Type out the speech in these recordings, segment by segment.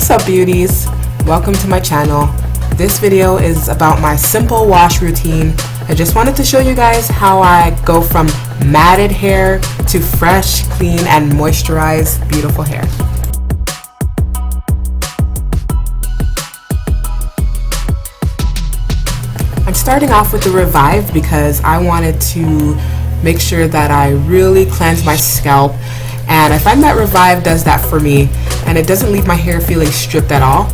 What's up, beauties? Welcome to my channel. This video is about my simple wash routine. I just wanted to show you guys how I go from matted hair to fresh, clean, and moisturized, beautiful hair. I'm starting off with the Revive because I wanted to make sure that I really cleanse my scalp, and I find that Revive does that for me, and it doesn't leave my hair feeling stripped at all.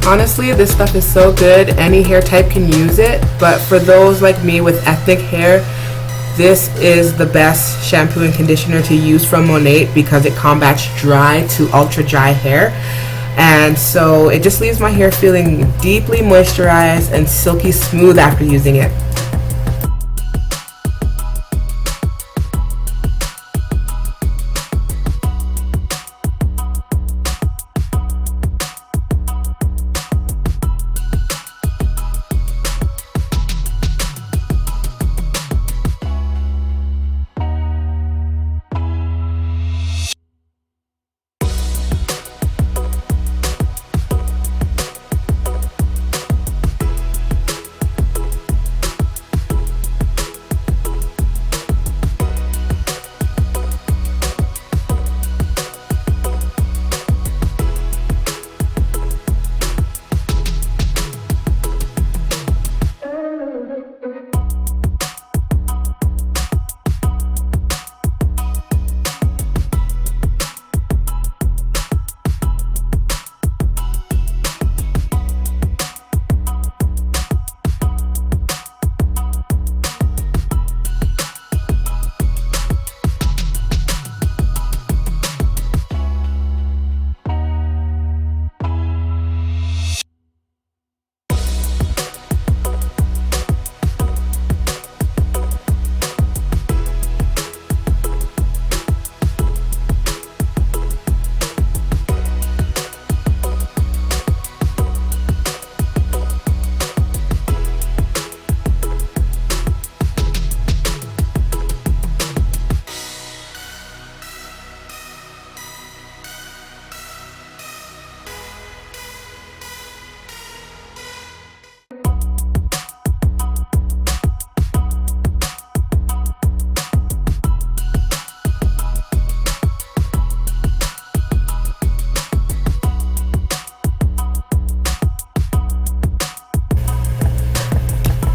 Honestly, this stuff is so good. Any hair type can use it, but for those like me with ethnic hair, this is the best shampoo and conditioner to use from Monat because it combats dry to ultra dry hair, and so it just leaves my hair feeling deeply moisturized and silky smooth after using it.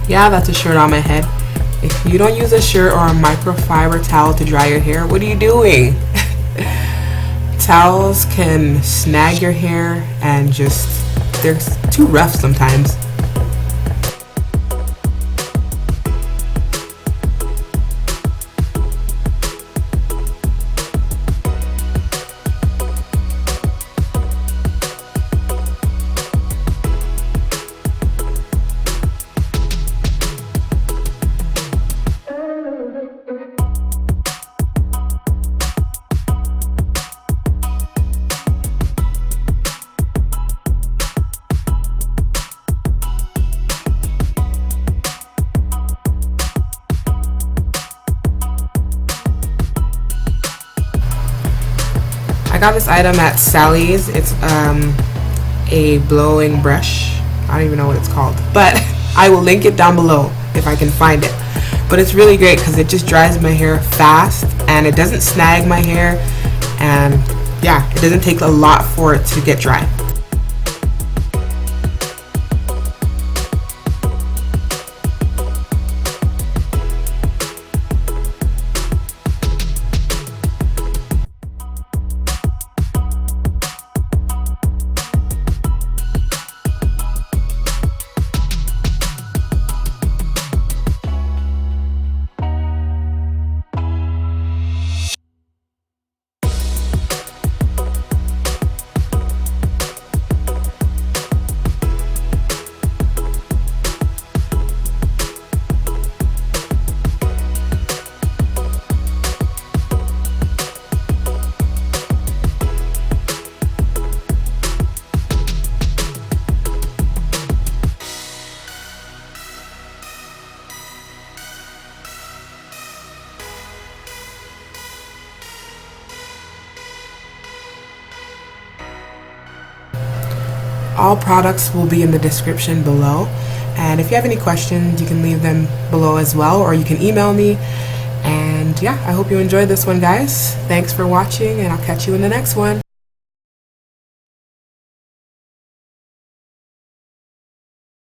Yeah, that's a shirt on my head. If you don't use a shirt or a microfiber towel to dry your hair, what are you doing? Towels can snag your hair and they're too rough sometimes. I got this item at Sally's. It's a blowing brush. I don't even know what it's called, but I will link it down below if I can find it. But it's really great because it just dries my hair fast and it doesn't snag my hair, and yeah, it doesn't take a lot for it to get dry. All products will be in the description below, and if you have any questions you can leave them below as well, or you can email me. And yeah, I hope you enjoyed this one, guys. Thanks for watching, and I'll catch you in the next one.